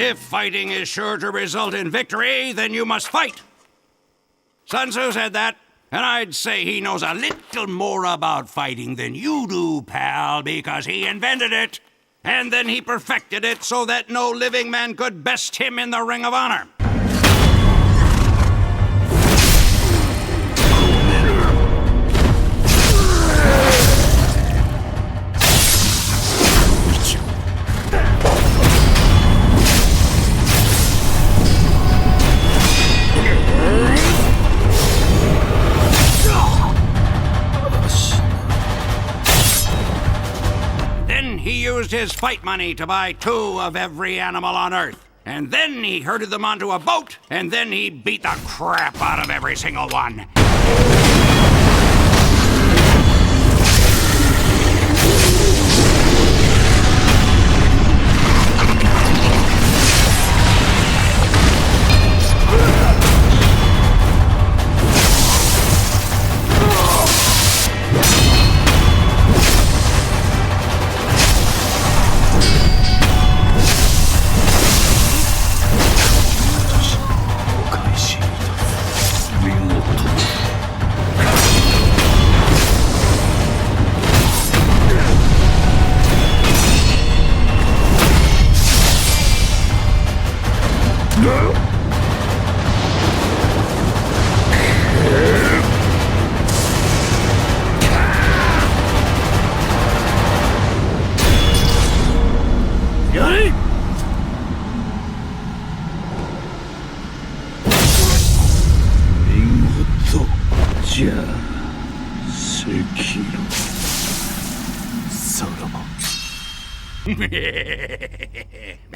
If fighting is sure to result in victory, then you must fight. Sun Tzu said that, and I'd say he knows a little more about fighting than you do, pal, because he invented it. And then he perfected it so that no living man could best him in the Ring of Honor. He used his fight money to buy 2 of every animal on Earth. And then he herded them onto a boat, and then he beat the crap out of every single one.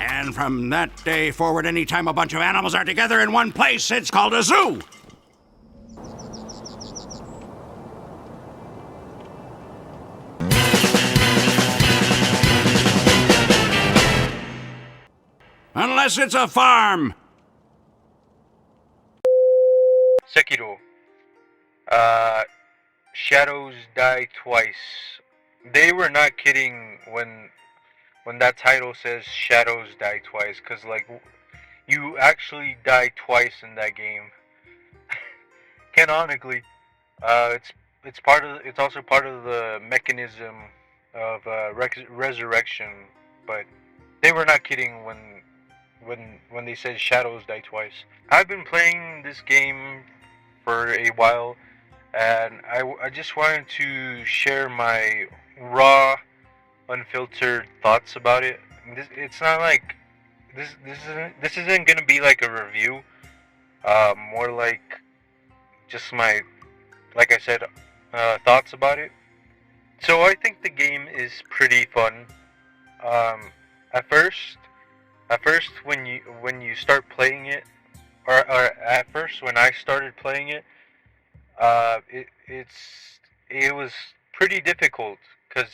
And from that day forward, anytime a bunch of animals are together in one place, it's called a zoo. Unless it's a farm. Sekiro. Shadows die twice. They were not kidding when that title says Shadows die twice, cause like you actually die twice in that game. Canonically, it's also part of the mechanism of resurrection, but they were not kidding when they said Shadows die twice. I've been playing this game for a while, and I just wanted to share my raw, unfiltered thoughts about it. It's not like this isn't gonna be like a review. More like just my, like I said, thoughts about it. So I think the game is pretty fun. At first when you start playing it, or at first when I started playing it, it was pretty difficult because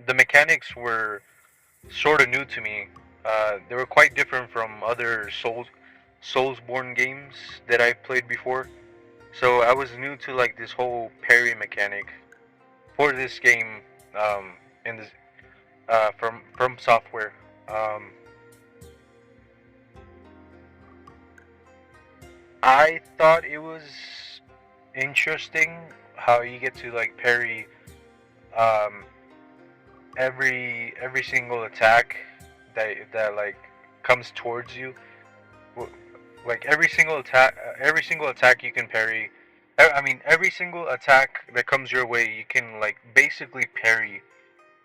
the mechanics were sort of new to me. They were quite different from other Soulsborne games that I've played before. So I was new to like this whole parry mechanic for this game, in this from software. I thought it was interesting how you get to like parry um, every single attack that like comes towards you. Like every single attack you can parry. I mean, every single attack that comes your way, you can like basically parry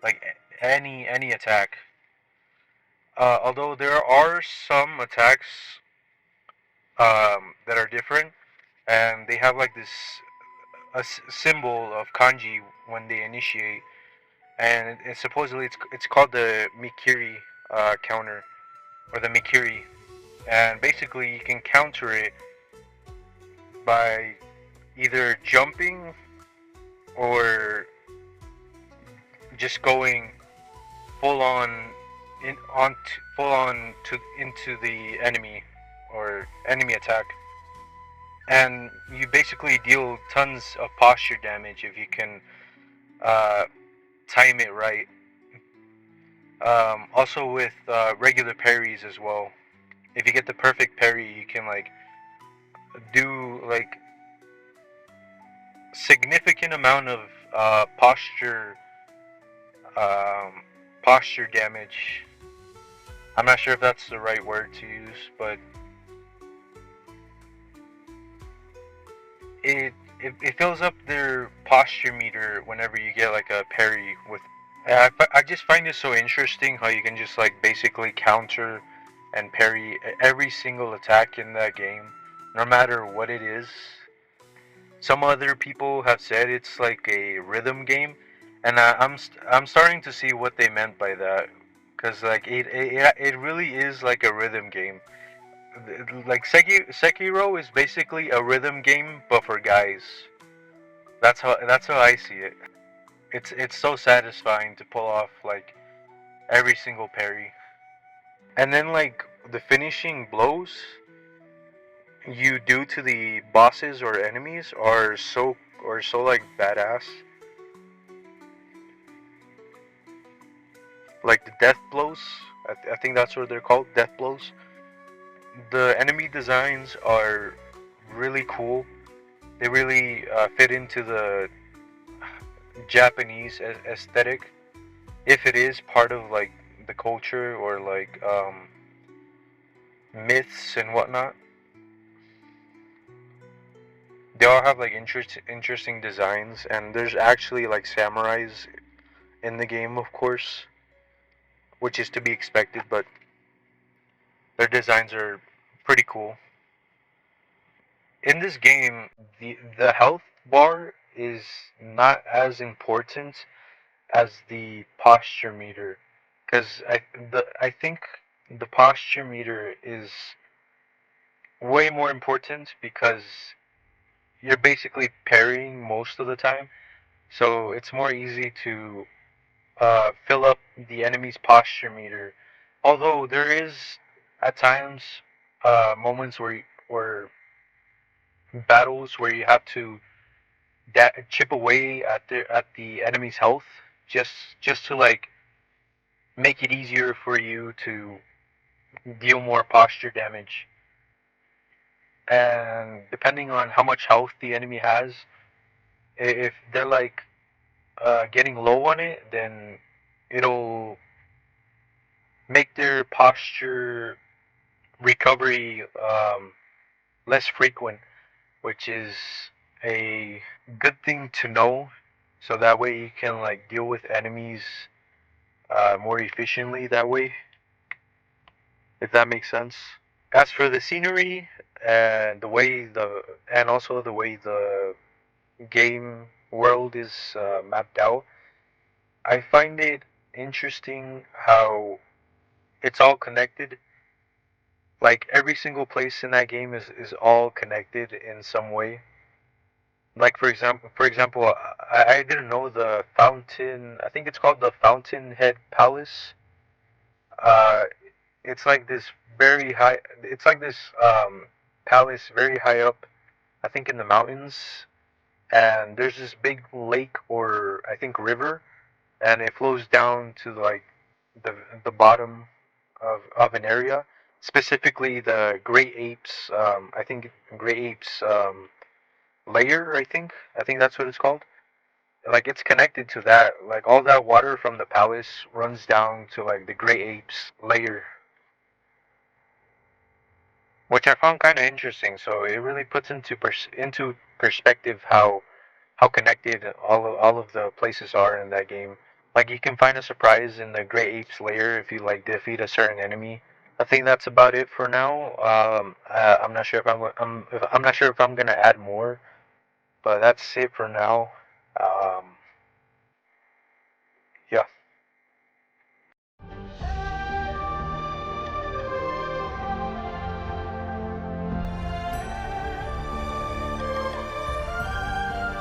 like any attack. Although there are some attacks that are different, and they have like this symbol of kanji when they initiate, and supposedly it's called the Mikiri counter, or the Mikiri, and basically you can counter it by either jumping or just going full on into the enemy or enemy attack, and you basically deal tons of posture damage if you can time it right. Also with regular parries as well. if you get the perfect parry, you can like do like significant amount of um, posture damage. I'm not sure if that's the right word to use, but it it fills up their posture meter whenever you get like a parry with. I just find it so interesting how you can just like basically counter and parry every single attack in that game, no matter what it is. Some other people have said it's like a rhythm game, and I'm starting to see what they meant by that, cause like it really is like a rhythm game. Like Sekiro is basically a rhythm game, but for guys. That's how I see it. It's so satisfying to pull off like every single parry, and then like the finishing blows you do to the bosses or enemies are so like badass. Like the death blows. I think that's what they're called, death blows. The enemy designs are really cool. They really fit into the Japanese aesthetic, if it is part of like the culture or like myths and whatnot. They all have like interesting designs, and there's actually like samurais in the game, of course, which is to be expected, but their designs are pretty cool. In this game, the health bar is not as important as the posture meter, because I think the posture meter is way more important because you're basically parrying most of the time, so it's more easy to fill up the enemy's posture meter. Although there is at times moments where battles where you have to chip away at the enemy's health just to like make it easier for you to deal more posture damage. And depending on how much health the enemy has, if they're like getting low on it, then it'll make their posture recovery less frequent, which is a good thing to know. So that way you can like deal with enemies more efficiently that way, if that makes sense. As for the scenery and also the way the game world is mapped out, I find it interesting how it's all connected. Like every single place in that game is all connected in some way. Like for example, I didn't know the fountain. I think it's called the Fountainhead Palace. Uh, it's like this very high. It's like this palace very high up. I think in the mountains, and there's this big lake or I think river, and it flows down to like the the bottom of an area. Specifically, the Great Apes. I think Great Apes layer. I think that's what it's called. Like it's connected to that. Like all that water from the palace runs down to like the Great Apes layer, which I found kind of interesting. So it really puts into perspective how connected all of the places are in that game. Like you can find a surprise in the Great Apes layer if you like defeat a certain enemy. I think that's about it for now. I'm not sure if I'm not sure if I'm gonna add more, but that's it for now.